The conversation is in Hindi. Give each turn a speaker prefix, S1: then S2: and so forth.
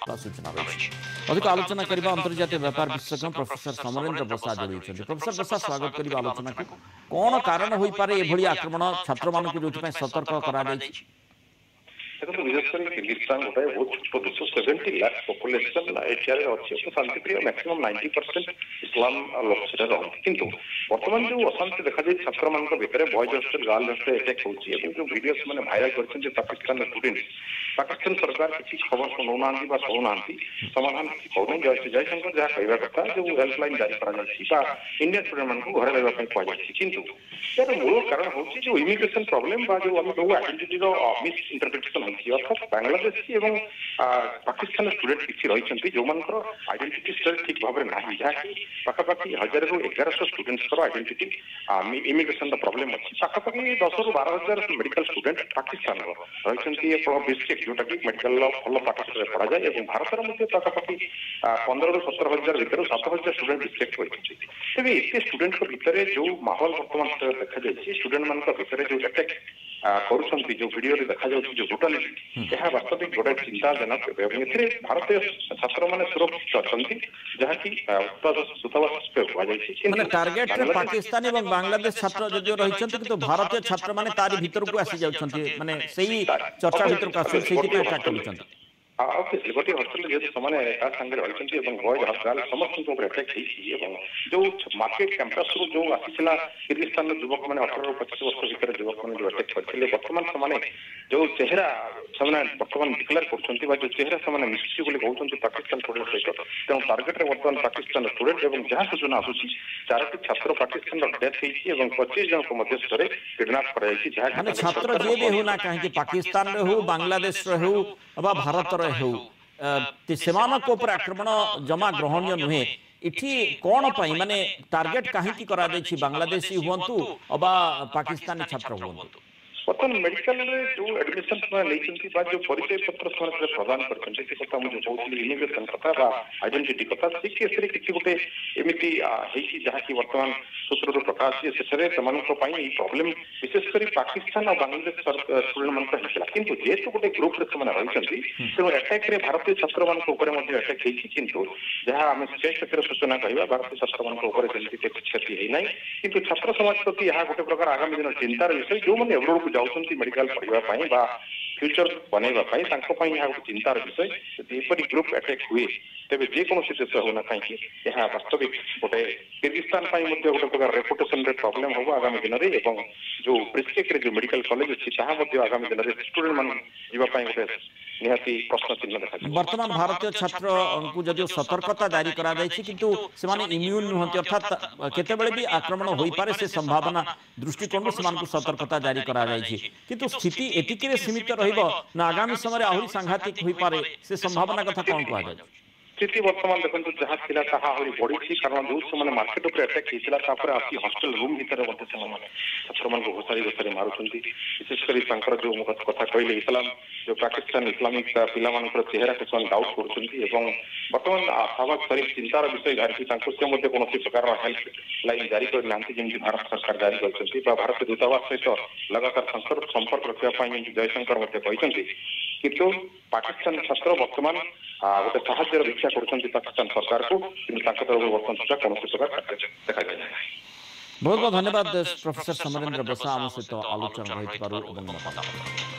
S1: सूचना रही अधिक आलोचना करने अंतर्जातीय व्यापार विशेषज्ञ प्रोफेसर समरेन्द्र बसा जोड़ी प्रोफेसर बसा स्वागत करने आलोचना को कौन कारण हो पारे एभली आक्रमण छात्र मानक जो सतर्क करा
S2: देखो विशेषकर किर्गिस्तान गोटे बहुत छोट देश 70 लाख पॉपुलेशन एशिया अच्छी शांतिप्रिय मैक्सिमम 90% इस्लाम लोक से किंतु वर्तमान जो अशांति देखा जाए छात्र मान भर boys hostel girl hostel attack होती जो वीडियो मैंने भाइराल कर पाकिस्तान स्टूडेंट पाकिस्तान सरकार किसी खबर शुणुना शुणुना समाधान किसी कहना जयशंकर जहाँ कहवा कथा जो हेल्पलाइन जारी कर इंडियन स्टूडेंट मान घर रहा कहुई किंतु यार मूल कारण हूँ जो इमिग्रेशन प्रोब्लेम जो आम कहू आइडेंटिटी मिस इंटरप्रिटेशन अर्थात बांग्लादेश एवं पाकिस्तान स्टूडेंट किसी रही जो आइडेंटिटी स्टोरी ठीक भाव में ना जहाँकि पाखापाखि 1000 ରୁ 1100 स्टूडेंट्स आइडेंटिटी इमिग्रेशन प्रोब्लेम अच्छी पाखापाखि 10 ରୁ 12,000 मेडिकल स्टूडेंट पाकिस्तान रही बिस्केट जोटा कि मेडिकल भल पाठशाला पढ़ा जाए भारत पाखापाखि 15 ରୁ 17,000 भितर 7,000 स्टूडेंट बिस्केट रही तेज एत स्टूडेंट भितर जो माहौल बर्तमान देखा जाए स्टूडेंट मान भितर जो अटैक करुँच जो वीडियो देखा जो ब्रुटालिटी यह वास्तविक गोटे चिंताजनक भारतीय छात्र मैंने सुरक्षित अच्छा जहाँकि दूतावास
S1: माने टार्गेट पाकिस्तान और बांग्लादेश छात्र जो रही किंतु भारतीय छात्र माने तारी भीतर को आसी जाउछन्ती माने सही चर्चा भीतर को आसी सेही अटैक करूछन्ती
S2: गोटे हस्टेल जेहतु सामने सागे रही बॉयज गर्ल समस्त अटैक जो मार्केट कैंपस जो आसीला किर्गिस्तान युवक मैंने 18 ରୁ 25 वर्ष भितर युवक मैंने जो अटैक करते बर्तमान से जो चेहरा से बर्तमान डिक्लेयर कर जो चेहरा से मिसी कहते पाकिस्तान स्टूडेंट सहित तेणु टार्गेट में बर्तमान पाकिस्तान स्टूडेंट और जहाँ सूचना आसूसी 4ଟି छात्र पाकिस्तान डेथ होती 25 जन मध्यस्थर किडनाप कर
S1: छात्र जे भी होना कहीं पाकिस्तान हो बांग्लादेश हो भारत हो आक्रमण जमा ग्रहणीय नुहे इठी कौन पाई माने टार्गेट कहीं करा बांग्लादेशी हुंतु अबा पाकिस्तानी छात्र हुंतु
S2: बर्तमान मेडिकल जो एडमिशन जो परिचय पत्र प्रदान करता मुझे कहती इमिग्रेशन कथा आइडेंटिटी कथा से केस किसी गोटे एमती जहाँकि बर्तमान सूत्र प्रकाश शेष प्रोब्लेम विशेषकर पाकिस्तान और बांग्लादेश स्टूडेंट मान किंतु जेहेतु गोटे ग्रुप रही तेणु अटैक भारतीय छात्र मान अटैक किंतु जहाँ आम क्षेत्र सूचना कह भारतीय छात्र मान क्षति है ना कि छात्र समाज प्रति यह गोटे प्रकार आगामी दिन चिंतार विषय जो मैंने एब्रोड जाऊँगी मेडिकल पढ़ाई फ्यूचर बनवाई गोटे चिंतार विषय यदि ग्रुप अटैक हुए तेज जेकोसी देश होना कहीं यह वास्तविक गोटे किर्गिस्तान गोटे प्रकार रेपुटेशन प्रोब्लेम हम आगामी दिन में जो बिस्केट जो मेडिकल कॉलेज अच्छी आगामी दिन में स्टूडेंट मान गोटे निहाती प्रश्न चिन्ह देखा
S1: वर्तमान भारतीय छात्र को जदिव सतर्कता जारी करा किंतु से इम्यून नुहति अर्थात केतेबेले भी आक्रमण हो पारे से संभावना दृष्टिकोण से सतर्कता जारी करा किंतु स्थिति एतिके सीमित रहिबो ना आगामी समय आहुरी सांघातिक हो पारे से संभावना कथा कौन कह
S2: स्थिति वर्तमान देखो जहाँ था बढ़ी कारण जो से मार्केट उपर अटैक होता आसी हॉस्टेल रूम भितर छात्र मान घोषारी घोषारी मारुंट विशेषकर जो कथा कहले इस्लाम जो पाकिस्तान इस्लामिक पिला चेहरा को डाउट कर बर्तमान शाहबाज शरीफ चिंतार विषय जहाँकि कौन प्रकार हेल्प लाइन जारी करना जमी भारत सरकार जारी कर भारतीय दूतावास सहित लगातार संपर्क रखापी जयशंकर कहते किंतु पाकिस्तान छात्र बर्तमान गोटे साहाଯ୍य भिक्षा कर पाकिस्तान सरकार को तरफ बर्तमान सुधा कौन प्रकार देखा जाए
S1: बहुत बहुत धन्यवाद प्रोफेसर समरेन्द्र बसा आम सहित आलोचना रही